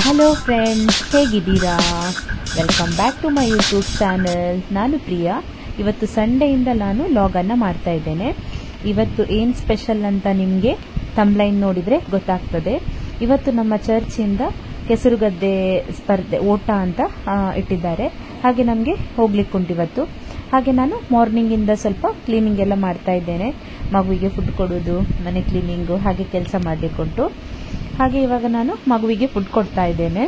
Hello friends, ಹೇಗಿದ್ದೀರಾ? Welcome back to my YouTube channel. ನಾನು ಪ್ರಿಯಾ. ಇವತ್ತು ಸಂಡೆಯಿಂದ ನಾನು ಲಾಗನ್ನು ಮಾಡ್ತಾ ಇದ್ದೇನೆ. ಇವತ್ತು ಏನು ಸ್ಪೆಷಲ್ ಅಂತ ನಿಮಗೆ ಥಂಬ್ಲೈನ್ ನೋಡಿದರೆ ಗೊತ್ತಾಗ್ತದೆ. ಇವತ್ತು ನಮ್ಮ ಚರ್ಚಿಂದ ಕೆಸರುಗದ್ದೆ ಸ್ಪರ್ಧೆ ಓಟ ಅಂತ ಇಟ್ಟಿದ್ದಾರೆ. ಹಾಗೆ ನಮಗೆ ಹೋಗ್ಲಿಕ್ಕುಂಟು ಇವತ್ತು. ಹಾಗೆ ನಾನು ಮಾರ್ನಿಂಗಿಂದ ಸ್ವಲ್ಪ ಕ್ಲೀನಿಂಗ್ ಎಲ್ಲ ಮಾಡ್ತಾ ಇದ್ದೇನೆ. ಮಗುವಿಗೆ ಫುಡ್ ಕೊಡೋದು, ಮನೆ ಕ್ಲೀನಿಂಗು, ಹಾಗೆ ಕೆಲಸ ಮಾಡಲಿಕ್ಕುಂಟು. ಹಾಗೆ ಇವಾಗ ನಾನು ಮಗುವಿಗೆ ಫುಡ್ ಕೊಡ್ತಾ ಇದ್ದೇನೆ.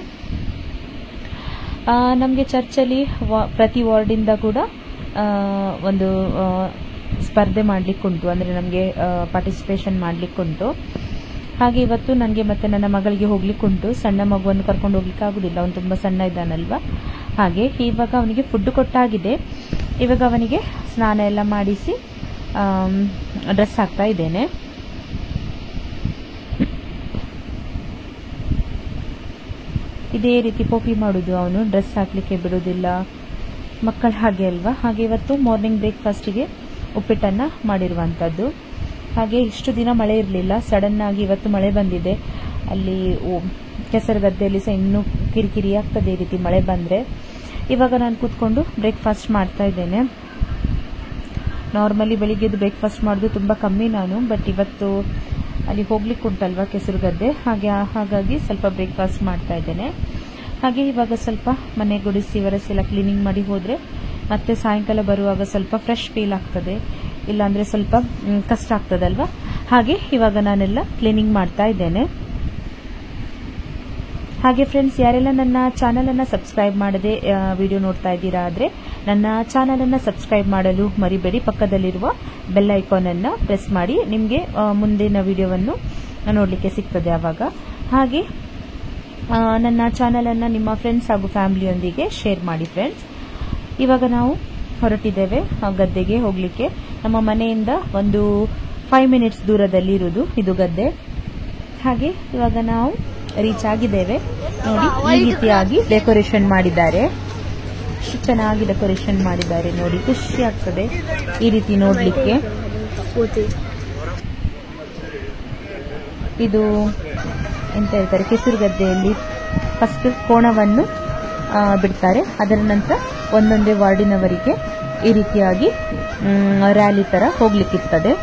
ನಮಗೆ ಚರ್ಚಲ್ಲಿ ಪ್ರತಿ ವಾರ್ಡಿಂದ ಕೂಡ ಒಂದು ಸ್ಪರ್ಧೆ ಮಾಡಲಿಕ್ಕುಂಟು, ಅಂದರೆ ನಮಗೆ ಪಾರ್ಟಿಸಿಪೇಷನ್ ಮಾಡಲಿಕ್ಕುಂಟು. ಹಾಗೆ ಇವತ್ತು ನನಗೆ ಮತ್ತು ನನ್ನ ಮಗಳಿಗೆ ಹೋಗ್ಲಿಕ್ಕುಂಟು. ಸಣ್ಣ ಮಗುವನ್ನು ಕರ್ಕೊಂಡು ಹೋಗ್ಲಿಕ್ಕೆ ಆಗೋದಿಲ್ಲ, ಅವನು ತುಂಬ ಸಣ್ಣ ಇದ್ದಾನಲ್ವ. ಹಾಗೆ ಇವಾಗ ಅವನಿಗೆ ಫುಡ್ ಕೊಟ್ಟಾಗಿದೆ. ಇವಾಗ ಅವನಿಗೆ ಸ್ನಾನ ಎಲ್ಲ ಮಾಡಿಸಿ ಡ್ರೆಸ್ ಹಾಕ್ತಾ ಇದ್ದೇನೆ. ಇದೇ ರೀತಿ ಪೋಪಿ ಮಾಡೋದು, ಅವನು ಡ್ರೆಸ್ ಹಾಕ್ಲಿಕ್ಕೆ ಬಿಡೋದಿಲ್ಲ. ಮಕ್ಕಳು ಹಾಗೆ ಅಲ್ವಾ. ಹಾಗೆ ಇವತ್ತು ಮಾರ್ನಿಂಗ್ ಬ್ರೇಕ್ಫಾಸ್ಟಿಗೆ ಉಪ್ಪಿಟ್ಟನ್ನು ಮಾಡಿರುವಂಥದ್ದು. ಹಾಗೆ ಇಷ್ಟು ದಿನ ಮಳೆ ಇರಲಿಲ್ಲ, ಸಡನ್ ಆಗಿ ಇವತ್ತು ಮಳೆ ಬಂದಿದೆ. ಅಲ್ಲಿ ಕೆಸರುಗದ್ದೆಯಲ್ಲಿ ಸಹ ಇನ್ನೂ ಕಿರಿಕಿರಿ ಆಗ್ತದೆ ಈ ರೀತಿ ಮಳೆ ಬಂದರೆ. ಇವಾಗ ನಾನು ಕೂತ್ಕೊಂಡು ಬ್ರೇಕ್ಫಾಸ್ಟ್ ಮಾಡ್ತಾ ಇದ್ದೇನೆ. ನಾರ್ಮಲಿ ಬೆಳಿಗ್ಗೆದು ಬ್ರೇಕ್ಫಾಸ್ಟ್ ಮಾಡೋದು ತುಂಬ ಕಮ್ಮಿ ನಾನು, ಬಟ್ ಇವತ್ತು ಅಲ್ಲಿ ಹೋಗ್ಲಿಕ್ಕೆ ಉಂಟಲ್ವ ಕೆಸರುಗದ್ದೆ, ಹಾಗಾಗಿ ಸ್ವಲ್ಪ ಬ್ರೇಕ್ಫಾಸ್ಟ್ ಮಾಡ್ತಾ ಇದ್ದೇನೆ. ಹಾಗೆ ಇವಾಗ ಸ್ವಲ್ಪ ಮನೆ ಗುಡಿಸಿ ಒರೆಸೆಲ್ಲ ಕ್ಲೀನಿಂಗ್ ಮಾಡಿ ಹೋದರೆ ಮತ್ತೆ ಸಾಯಂಕಾಲ ಬರುವಾಗ ಸ್ವಲ್ಪ ಫ್ರೆಶ್ ಫೀಲ್ ಆಗ್ತದೆ, ಇಲ್ಲಾಂದರೆ ಸ್ವಲ್ಪ ಕಷ್ಟ ಆಗ್ತದಲ್ವ. ಹಾಗೆ ಇವಾಗ ನಾನೆಲ್ಲ ಕ್ಲೀನಿಂಗ್ ಮಾಡ್ತಾ ಇದ್ದೇನೆ. ಹಾಗೆ ಫ್ರೆಂಡ್ಸ್, ಯಾರೆಲ್ಲ ನನ್ನ ಚಾನಲನ್ನು ಸಬ್ಸ್ಕ್ರೈಬ್ ಮಾಡದೆ ವಿಡಿಯೋ ನೋಡ್ತಾ ಇದ್ದೀರಾ ಆದರೆ ನನ್ನ ಚಾನಲನ್ನು ಸಬ್ಸ್ಕ್ರೈಬ್ ಮಾಡಲು ಮರಿಬೇಡಿ. ಪಕ್ಕದಲ್ಲಿರುವ ಬೆಲ್ ಐಕಾನನ್ನು ಪ್ರೆಸ್ ಮಾಡಿ, ನಿಮಗೆ ಮುಂದಿನ ವಿಡಿಯೋವನ್ನು ನೋಡಲಿಕ್ಕೆ ಸಿಗ್ತದೆ ಆವಾಗ. ಹಾಗೆ ನನ್ನ ಚಾನಲನ್ನು ನಿಮ್ಮ ಫ್ರೆಂಡ್ಸ್ ಹಾಗೂ ಫ್ಯಾಮಿಲಿಯೊಂದಿಗೆ ಶೇರ್ ಮಾಡಿ ಫ್ರೆಂಡ್ಸ್. ಇವಾಗ ನಾವು ಹೊರಟಿದ್ದೇವೆ ಗದ್ದೆಗೆ ಹೋಗಲಿಕ್ಕೆ. ನಮ್ಮ ಮನೆಯಿಂದ ಒಂದು 5 ಮಿನಿಟ್ಸ್ ದೂರದಲ್ಲಿ ಇರುವುದು ಇದು ಗದ್ದೆ. ಹಾಗೆ ಇವಾಗ ನಾವು ರೀಚ್ ಆಗಿದ್ದೇವೆ. ನೋಡಿ, ಈ ರೀತಿಯಾಗಿ ಡೆಕೋರೇಷನ್ ಮಾಡಿದ್ದಾರೆ. ಎಷ್ಟು ಚೆನ್ನಾಗಿ ಡೆಕೋರೇಷನ್ ಮಾಡಿದ್ದಾರೆ ನೋಡಿ, ಖುಷಿ ಆಗ್ತದೆ ಈ ರೀತಿ ನೋಡ್ಲಿಕ್ಕೆ. ಇದು ಎಂತ ಹೇಳ್ತಾರೆ, ಕೆಸರುಗದ್ದೆಯಲ್ಲಿ ಫಸ್ಟ್ ಕೋಣವನ್ನು ಬಿಡ್ತಾರೆ, ಅದರ ನಂತರ ಒಂದೊಂದೇ ವಾರ್ಡಿನವರಿಗೆ ಈ ರೀತಿಯಾಗಿ ರ್ಯಾಲಿ ತರ ಹೋಗ್ಲಿಕ್ಕಿರ್ತದೆ.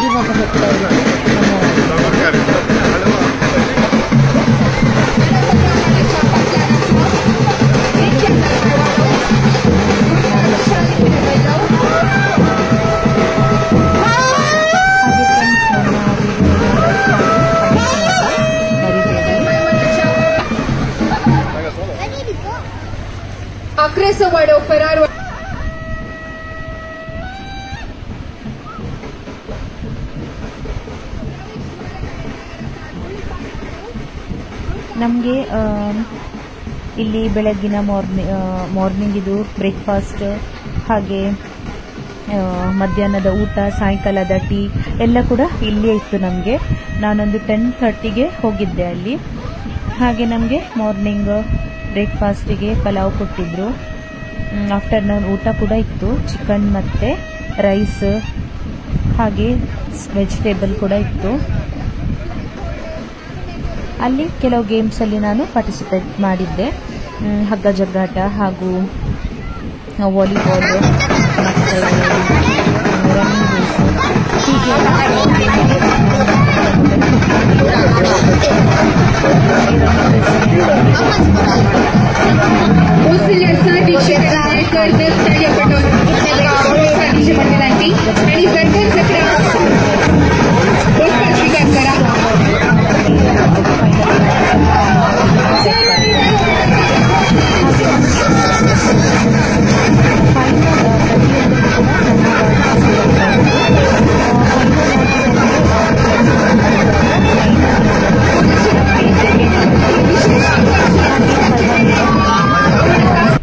ಇವಾಗ ಹೋಗ್ತಾ ಇರೋದು ನಮಗೆ ಇಲ್ಲಿ ಬೆಳಗ್ಗಿನ ಮಾರ್ನಿಂಗ್ ಇದು ಬ್ರೇಕ್ಫಾಸ್ಟ್, ಹಾಗೆ ಮಧ್ಯಾಹ್ನದ ಊಟ, ಸಾಯಂಕಾಲದ ಟೀ ಎಲ್ಲ ಕೂಡ ಇಲ್ಲಿಯೇ ಇತ್ತು ನಮಗೆ. ನಾನೊಂದು 10:30ಗೆ ಹೋಗಿದ್ದೆ ಅಲ್ಲಿ. ಹಾಗೆ ನಮಗೆ ಮಾರ್ನಿಂಗ್ ಬ್ರೇಕ್ಫಾಸ್ಟಿಗೆ ಪಲಾವ್ ಕೊಟ್ಟಿದ್ರು. ಆಫ್ಟರ್ನೂನ್ ಊಟ ಕೂಡ ಇತ್ತು, ಚಿಕನ್ ಮತ್ತು ರೈಸ್, ಹಾಗೆ ವೆಜಿಟೇಬಲ್ ಕೂಡ ಇತ್ತು. ಅಲ್ಲಿ ಕೆಲವು ಗೇಮ್ಸಲ್ಲಿ ನಾನು ಪಾರ್ಟಿಸಿಪೇಟ್ ಮಾಡಿದ್ದೆ. ಹಗ್ಗ ಜಗ್ಗಾಟ ಹಾಗೂ ವಾಲಿಬಾಲ್ ಮತ್ತು ರನ್ನಿಂಗ್ ರೇಸು, ಹೀಗೆ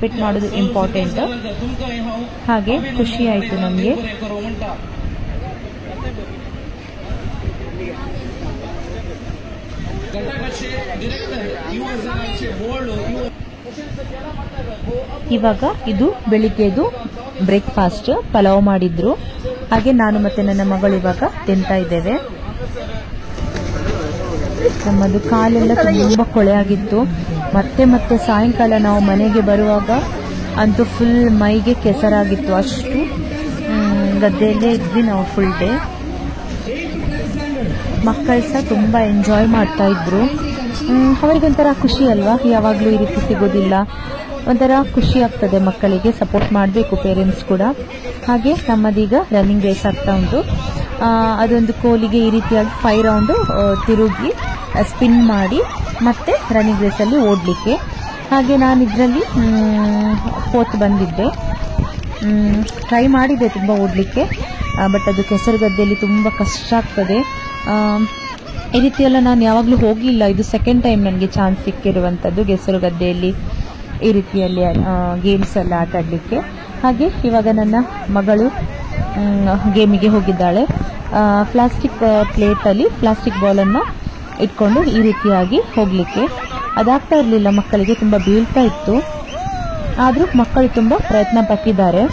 ಪಾರ್ಟಿಸಿಪೇಟ್ ಮಾಡೋದು ಇಂಪಾರ್ಟೆಂಟ್. ಹಾಗೆ ಖುಷಿ ಆಯಿತು ನಮಗೆ. ಇವಾಗ ಇದು ಬೆಳಿಗ್ಗೆದು ಬ್ರೇಕ್ಫಾಸ್ಟ್, ಪಲಾವ್ ಮಾಡಿದ್ರು. ಹಾಗೆ ನಾನು ಮತ್ತೆ ನನ್ನ ಮಗಳು ಇವಾಗ ತಿಂತಾ ಇದ್ದೇವೆ. ನಮ್ಮದು ಕಾಲೆಲ್ಲ ತುಂಬ ಕೊಳೆ ಆಗಿತ್ತು. ಮತ್ತೆ ಸಾಯಂಕಾಲ ನಾವು ಮನೆಗೆ ಬರುವಾಗ ಅಂತೂ ಫುಲ್ ಮೈಗೆ ಕೆಸರಾಗಿತ್ತು. ಅಷ್ಟು ಗದ್ದೆಯಲ್ಲೇ ಇದ್ವಿ ನಾವು ಫುಲ್ ಡೇ. ಮಕ್ಕಳು ಸಹ ತುಂಬ ಎಂಜಾಯ್ ಮಾಡ್ತಾ ಇದ್ರು. ಅವರಿಗೊಂಥರ ಖುಷಿ ಅಲ್ವಾ, ಯಾವಾಗಲೂ ಈ ರೀತಿ ಸಿಗೋದಿಲ್ಲ. ಒಂಥರ ಖುಷಿ ಆಗ್ತದೆ ಮಕ್ಕಳಿಗೆ. ಸಪೋರ್ಟ್ ಮಾಡಬೇಕು ಪೇರೆಂಟ್ಸ್ ಕೂಡ. ಹಾಗೆ ನಮ್ಮದೀಗ ರನ್ನಿಂಗ್ ರೇಸ್ ಆಗ್ತಾ ಉಂಟು. ಅದೊಂದು ಕೋಲಿಗೆ ಈ ರೀತಿಯಾಗಿ 5 ರೌಂಡು ತಿರುಗಿ ಸ್ಪಿನ್ ಮಾಡಿ ಮತ್ತೆ ರನ್ನಿಂಗ್ ರೇಸಲ್ಲಿ ಓಡಲಿಕ್ಕೆ. ಹಾಗೆ ನಾನು ಇದರಲ್ಲಿ 4th ಬಂದಿದ್ದೆ. ಟ್ರೈ ಮಾಡಿದ್ದೆ ತುಂಬ ಓಡಲಿಕ್ಕೆ, ಬಟ್ ಅದು ಕೆಸರು ಗದ್ದೆಯಲ್ಲಿ ತುಂಬ ಕಷ್ಟ ಆಗ್ತದೆ. ಈ ರೀತಿಯೆಲ್ಲ ನಾನು ಯಾವಾಗಲೂ ಹೋಗಲಿಲ್ಲ. ಇದು 2nd ಟೈಮ್ ನನಗೆ ಚಾನ್ಸ್ ಸಿಕ್ಕಿರುವಂಥದ್ದು ಕೆಸರು ಗದ್ದೆಯಲ್ಲಿ ಈ ರೀತಿಯಲ್ಲಿ ಗೇಮ್ಸ್ ಎಲ್ಲ ಆಟ ಆಡಲಿಕ್ಕೆ. ಹಾಗೆ ಇವಾಗ ನನ್ನ ಮಗಳು ಗೇಮಿಗೆ ಹೋಗಿದ್ದಾಳೆ. ಪ್ಲಾಸ್ಟಿಕ್ ಪ್ಲೇಟಲ್ಲಿ ಪ್ಲಾಸ್ಟಿಕ್ ಬಾಲನ್ನು ಇಟ್ಕೊಂಡು ಈ ರೀತಿಯಾಗಿ ಹೋಗಲಿಕ್ಕೆ ಅದಾಗ್ತಾ ಇರಲಿಲ್ಲ. ಮಕ್ಕಳಿಗೆ ತುಂಬ ಬೀಳ್ತಾ ಇತ್ತು. ಆದರೂ ಮಕ್ಕಳು ತುಂಬ ಪ್ರಯತ್ನ ಪಟ್ಟಿದ್ದಾರೆ.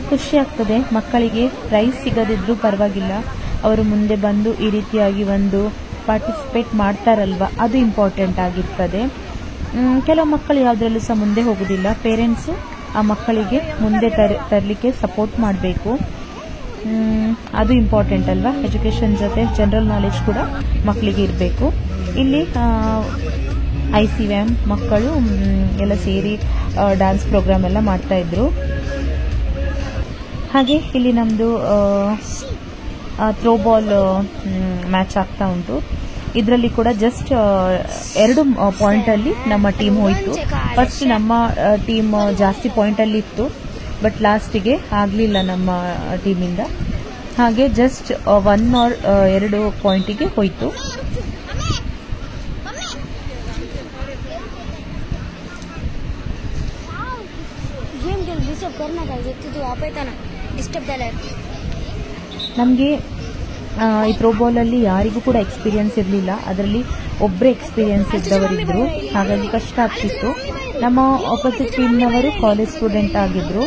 ಖುಷಿ ಆಗ್ತದೆ ಮಕ್ಕಳಿಗೆ. ಪ್ರೈಸ್ ಸಿಗದಿದ್ರೂ ಪರವಾಗಿಲ್ಲ, ಅವರು ಮುಂದೆ ಬಂದು ಈ ರೀತಿಯಾಗಿ ಒಂದು ಪಾರ್ಟಿಸಿಪೇಟ್ ಮಾಡ್ತಾರಲ್ವ, ಅದು ಇಂಪಾರ್ಟೆಂಟ್ ಆಗಿರ್ತದೆ. ಕೆಲವು ಮಕ್ಕಳು ಯಾವುದರಲ್ಲೂ ಸಹ ಮುಂದೆ ಹೋಗೋದಿಲ್ಲ. ಪೇರೆಂಟ್ಸು ಆ ಮಕ್ಕಳಿಗೆ ಮುಂದೆ ತರಲಿಕ್ಕೆ ಸಪೋರ್ಟ್ ಮಾಡಬೇಕು. ಅದು ಇಂಪಾರ್ಟೆಂಟ್ ಅಲ್ವಾ. ಎಜುಕೇಷನ್ ಜೊತೆ ಜನರಲ್ ನಾಲೆಜ್ ಕೂಡ ಮಕ್ಕಳಿಗೆ ಇರಬೇಕು. ಇಲ್ಲಿ ICVM ಮಕ್ಕಳು ಎಲ್ಲ ಸೇರಿ ಡ್ಯಾನ್ಸ್ ಪ್ರೋಗ್ರಾಮ್ ಎಲ್ಲ ಮಾಡ್ತಾ ಇದ್ರು. ಹಾಗೆ ಇಲ್ಲಿ ನಮ್ಮದು ಥ್ರೋಬಾಲ್ ಮ್ಯಾಚ್ ಆಗ್ತಾ ಉಂಟು. ಇದರಲ್ಲಿ ಕೂಡ ಜಸ್ಟ್ 2 ಪಾಯಿಂಟಲ್ಲಿ ನಮ್ಮ ಟೀಮ್ ಹೋಯಿತು. ಫಸ್ಟ್ ನಮ್ಮ ಟೀಮ್ ಜಾಸ್ತಿ ಪಾಯಿಂಟಲ್ಲಿ ಇತ್ತು, ಬಟ್ ಲಾಸ್ಟಿಗೆ ಆಗಲಿಲ್ಲ ನಮ್ಮ ಟೀಮಿಂದ. ಹಾಗೆ ಜಸ್ಟ್ 1 or 2 ಪಾಯಿಂಟಿಗೆ ಹೋಯಿತು. ನಮಗೆ ಈ ಥ್ರೋಬಾಲಲ್ಲಿ ಯಾರಿಗೂ ಕೂಡ ಎಕ್ಸ್ಪೀರಿಯನ್ಸ್ ಇರಲಿಲ್ಲ. ಅದರಲ್ಲಿ ಒಬ್ಬರೇ ಎಕ್ಸ್ಪೀರಿಯನ್ಸ್ ಇದ್ದವರಿದ್ದರು, ಹಾಗಾಗಿ ಕಷ್ಟ ಆಗ್ತಿತ್ತು. ನಮ್ಮ ಆಪೋಸಿಟ್ ಟೀಮ್ನವರು ಕಾಲೇಜ್ ಸ್ಟೂಡೆಂಟ್ ಆಗಿದ್ದರು.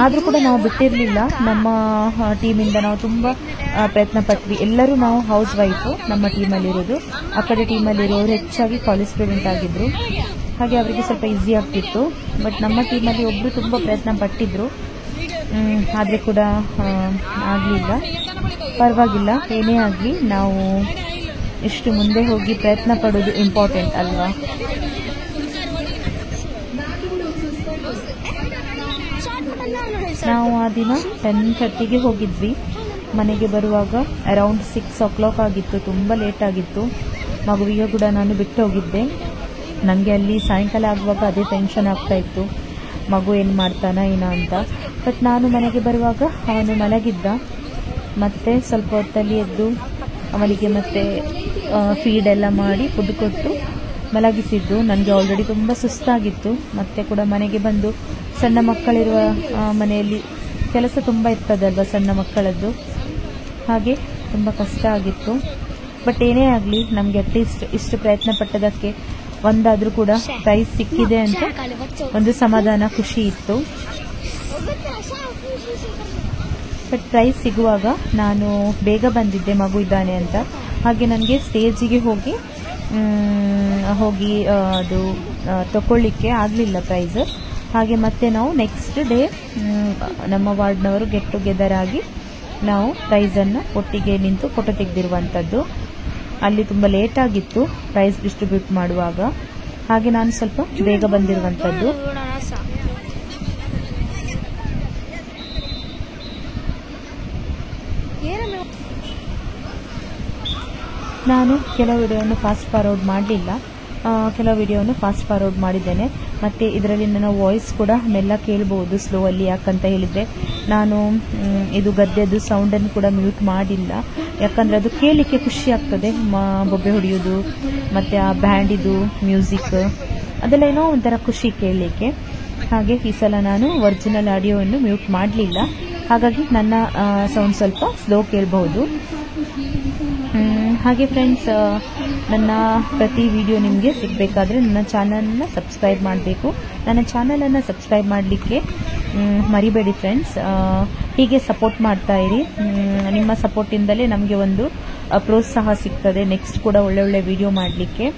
ಆದರೂ ಕೂಡ ನಾವು ಬಿಟ್ಟಿರಲಿಲ್ಲ. ನಮ್ಮ ಟೀಮಿಂದ ನಾವು ತುಂಬ ಪ್ರಯತ್ನ ಪಟ್ವಿ. ಎಲ್ಲರೂ ನಾವು ಹೌಸ್ ವೈಫು ನಮ್ಮ ಟೀಮಲ್ಲಿರೋದು. ಆ ಕಡೆ ಟೀಮಲ್ಲಿರೋರು ಹೆಚ್ಚಾಗಿ ಕಾಲೇಜ್ ಸ್ಟೂಡೆಂಟ್ ಆಗಿದ್ದರು, ಹಾಗೆ ಅವರಿಗೆ ಸ್ವಲ್ಪ ಈಸಿ ಆಗ್ತಿತ್ತು. ಬಟ್ ನಮ್ಮ ಟೀಮಲ್ಲಿ ಒಬ್ಬರು ತುಂಬ ಪ್ರಯತ್ನ ಪಟ್ಟಿದ್ರು, ಆದರೆ ಕೂಡ ಆಗಲಿಲ್ಲ. ಪರವಾಗಿಲ್ಲ, ಏನೇ ಆಗಲಿ ನಾವು ಇಷ್ಟು ಮುಂದೆ ಹೋಗಿ ಪ್ರಯತ್ನ ಪಡೋದು ಇಂಪಾರ್ಟೆಂಟ್ ಅಲ್ವಾ. ನಾವು ಆ ದಿನ 10:30ಗೆ ಹೋಗಿದ್ವಿ. ಮನೆಗೆ ಬರುವಾಗ ಅರೌಂಡ್ 6 o'clock ಆಗಿತ್ತು. ತುಂಬ ಲೇಟ್ ಆಗಿತ್ತು. ಮಗುವಿಗೆ ಕೂಡ ನಾನು ಬಿಟ್ಟು ಹೋಗಿದ್ದೆ. ನನಗೆ ಅಲ್ಲಿ ಸಾಯಂಕಾಲ ಆಗುವಾಗ ಅದೇ ಟೆನ್ಷನ್ ಆಗ್ತಾ ಇತ್ತು, ಮಗು ಏನು ಮಾಡ್ತಾನಾ ಏನೋ ಅಂತ. ಬಟ್ ನಾನು ಮನೆಗೆ ಬರುವಾಗ ಅವನು ಮಲಗಿದ್ದ. ಮತ್ತೆ ಸ್ವಲ್ಪ ಹೊತ್ತಲ್ಲಿ ಎದ್ದು ಅವನಿಗೆ ಮತ್ತೆ ಫೀಡೆಲ್ಲ ಮಾಡಿ ಫುಡ್ ಕೊಟ್ಟು ಮಲಗಿಸಿದ್ದು. ನನಗೆ ಆಲ್ರೆಡಿ ತುಂಬ ಸುಸ್ತಾಗಿತ್ತು. ಮತ್ತೆ ಕೂಡ ಮನೆಗೆ ಬಂದು ಸಣ್ಣ ಮಕ್ಕಳಿರುವ ಮನೆಯಲ್ಲಿ ಕೆಲಸ ತುಂಬ ಇರ್ತದಲ್ವ ಸಣ್ಣ ಮಕ್ಕಳದ್ದು, ಹಾಗೆ ತುಂಬ ಕಷ್ಟ ಆಗಿತ್ತು. ಬಟ್ ಏನೇ ಆಗಲಿ ನಮಗೆ ಅಟ್ಲೀಸ್ಟ್ ಇಷ್ಟು ಪ್ರಯತ್ನ ಪಟ್ಟದಕ್ಕೆ ಒಂದಾದರೂ ಕೂಡ ಪ್ರೈಸ್ ಸಿಕ್ಕಿದೆ ಅಂತ ಒಂದು ಸಮಾಧಾನ, ಖುಷಿ ಇತ್ತು. ಬಟ್ ಪ್ರೈಸ್ ಸಿಗುವಾಗ ನಾನು ಬೇಗ ಬಂದಿದ್ದೆ ಮಗು ಇದ್ದಾನೆ ಅಂತ. ಹಾಗೆ ನನಗೆ ಸ್ಟೇಜಿಗೆ ಹೋಗಿ ಅದು ತಗೊಳ್ಳಿಕ್ಕೆ ಆಗಲಿಲ್ಲ ಪ್ರೈಸ್. ಹಾಗೆ ಮತ್ತೆ ನಾವು ನೆಕ್ಸ್ಟ್ ಡೇ ನಮ್ಮ ವಾರ್ಡ್ನವರು ಗೆಟ್ ಟುಗೆದರ್ ಆಗಿ ನಾವು ಪ್ರೈಸನ್ನು ಒಟ್ಟಿಗೆ ನಿಂತು ಫೋಟೋ ತೆಗೆದಿರುವಂಥದ್ದು. ಅಲ್ಲಿ ತುಂಬ ಲೇಟ್ ಆಗಿತ್ತು ಪ್ರೈಸ್ ಡಿಸ್ಟ್ರಿಬ್ಯೂಟ್ ಮಾಡುವಾಗ, ಹಾಗೆ ನಾನು ಸ್ವಲ್ಪ ಬೇಗ ಬಂದಿರುವಂಥದ್ದು. ನಾನು ಕೆಲವು ವಿಡಿಯೋವನ್ನು ಫಾಸ್ಟ್ ಫಾರ್ವರ್ಡ್ ಮಾಡಲಿಲ್ಲ, ಕೆಲವು ವಿಡಿಯೋವನ್ನು ಫಾಸ್ಟ್ ಫಾರ್ವರ್ಡ್ ಮಾಡಿದ್ದೇನೆ. ಮತ್ತು ಇದರಲ್ಲಿ ನನ್ನ ವಾಯ್ಸ್ ಕೂಡ ಮೆಲ್ಲ ಕೇಳಬಹುದು ಸ್ಲೋ ಅಲ್ಲಿ. ಯಾಕಂತ ಹೇಳಿದರೆ ನಾನು ಇದು ಗದ್ದೆದು ಸೌಂಡನ್ನು ಕೂಡ ಮ್ಯೂಟ್ ಮಾಡಿಲ್ಲ, ಯಾಕಂದರೆ ಅದು ಕೇಳಲಿಕ್ಕೆ ಖುಷಿ ಆಗ್ತದೆ. ಬೊಬ್ಬೆ ಹೊಡೆಯೋದು ಮತ್ತು ಆ ಬ್ಯಾಂಡಿದು ಮ್ಯೂಸಿಕ್ ಅದೆಲ್ಲ ಏನೋ ಒಂಥರ ಖುಷಿ ಕೇಳಲಿಕ್ಕೆ. ಹಾಗೆ ಈ ಸಲ ನಾನು ಒರಿಜಿನಲ್ ಆಡಿಯೋವನ್ನು ಮ್ಯೂಟ್ ಮಾಡಲಿಲ್ಲ, ಹಾಗಾಗಿ ನನ್ನ ಸೌಂಡ್ ಸ್ವಲ್ಪ ಸ್ಲೋ ಕೇಳಬಹುದು. ಹಾಗೆ ಫ್ರೆಂಡ್ಸ್, ನನ್ನ ಪ್ರತಿ ವಿಡಿಯೋ ನಿಮಗೆ ಸಿಗಬೇಕಾದ್ರೆ ನನ್ನ ಚಾನಲ್ನ ಸಬ್ಸ್ಕ್ರೈಬ್ ಮಾಡಬೇಕು. ನನ್ನ ಚಾನಲನ್ನು ಸಬ್ಸ್ಕ್ರೈಬ್ ಮಾಡಲಿಕ್ಕೆ ಮರಿಬೇಡಿ ಫ್ರೆಂಡ್ಸ್. ಹೀಗೆ ಸಪೋರ್ಟ್ ಮಾಡ್ತಾ ಇರಿ. ನಿಮ್ಮ ಸಪೋರ್ಟಿಂದಲೇ ನಮಗೆ ಒಂದು ಪ್ರೋತ್ಸಾಹ ಸಿಗ್ತದೆ ನೆಕ್ಸ್ಟ್ ಕೂಡ ಒಳ್ಳೆ ವಿಡಿಯೋ ಮಾಡಲಿಕ್ಕೆ.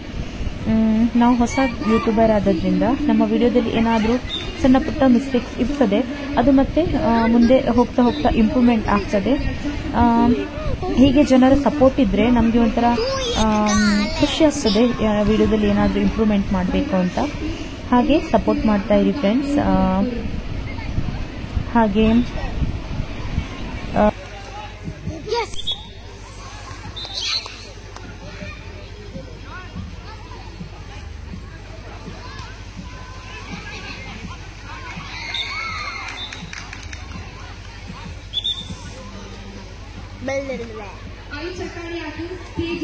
ನಾವು ಹೊಸ ಯೂಟ್ಯೂಬರ್ ಆದ್ರಿಂದ ನಮ್ಮ ವಿಡಿಯೋದಲ್ಲಿ ಏನಾದರೂ ಸಣ್ಣ ಪುಟ್ಟ ಮಿಸ್ಟೇಕ್ಸ್ ಇರ್ತದೆ, ಅದು ಮತ್ತೆ ಮುಂದೆ ಹೋಗ್ತಾ ಇಂಪ್ರೂವ್ಮೆಂಟ್ ಆಗ್ತದೆ. ಹೀಗೆ ಜನರ ಸಪೋರ್ಟ್ ಇದ್ರೆ ನಮಗೆ ಒಂಥರ ಖುಷಿ ಆಗ್ತದೆ ವಿಡಿಯೋದಲ್ಲಿ ಏನಾದರೂ ಇಂಪ್ರೂವ್ಮೆಂಟ್ ಮಾಡಬೇಕು ಅಂತ. ಹಾಗೆ ಸಪೋರ್ಟ್ ಮಾಡ್ತಾ ಇರಿ ಫ್ರೆಂಡ್ಸ್. ಹಾಗೆ आई चक्कारी आती स्टेज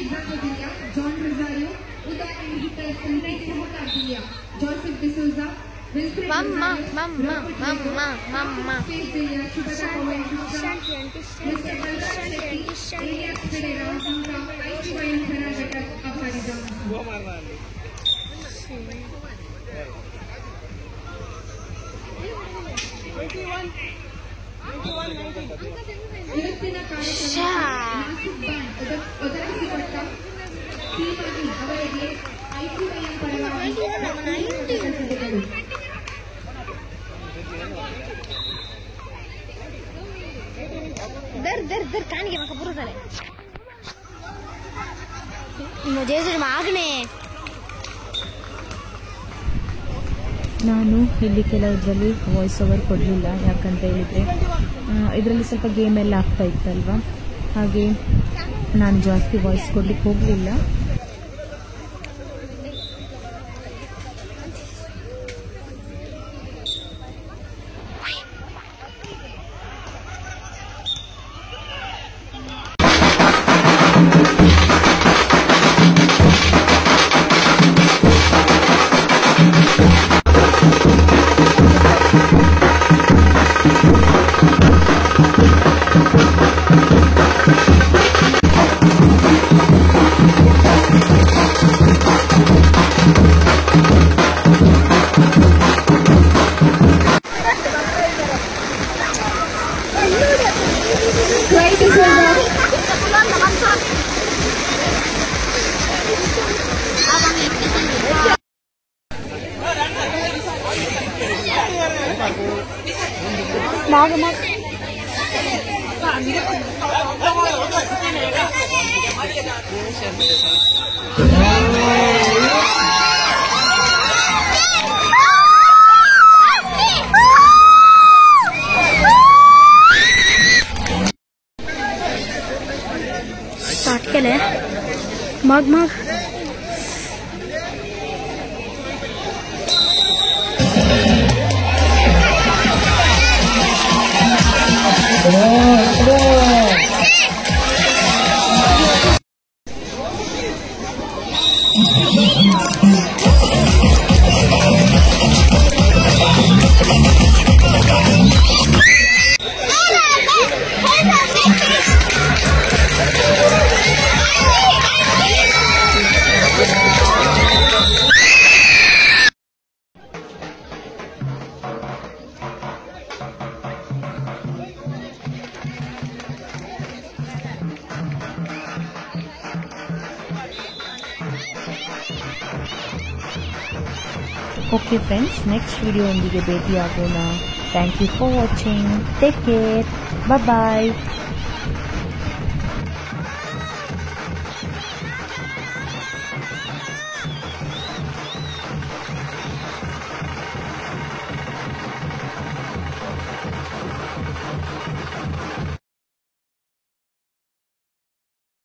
एग्जाम दिया जॉन रोजारियो उदा इंडिकेटर कंटेंट सपोर्ट दिया जोसेफ डिसूजा विल्फ्रेड मम्मा स्टेज दिया शुभदा कमेंट एलियास पेरेरा उनका आईसीवाई खरा घटक आभारी जाऊं वो मारना ಇವತ್ತಿನ ಕಾರ್ಯಕ್ರಮ ಒದಗಿಸಿಕೊಟ್ಟ ಶ್ರೀಮತಿ ಅವರಿಗೆ ಐಸಿವೈಎಂ ಪರವಾಗಿ दर कान के पूरा सारे मुझे मागने. ನಾನು ಇಲ್ಲಿ ಕೆಲವರಲ್ಲಿ ವಾಯ್ಸ್ ಓವರ್ ಕೊಡಲಿಲ್ಲ, ಯಾಕಂತ ಹೇಳಿದರೆ ಇದರಲ್ಲಿ ಸ್ವಲ್ಪ ಗೇಮ್ ಎಲ್ಲ ಆಗ್ತಾ ಇತ್ತಲ್ವ, ಹಾಗೆ ನಾನು ಜಾಸ್ತಿ ವಾಯ್ಸ್ ಕೊಡ್ಲಿಕ್ಕೆ ಹೋಗಲಿಲ್ಲ. मग ಓಕೆ ಫ್ರೆಂಡ್ಸ್, ನೆಕ್ಸ್ಟ್ ವಿಡಿಯೋ ಒಂದಿಗೆ ಭೇಟಿಯಾಗೋಣ. Thank you for watching. Take care. Bye.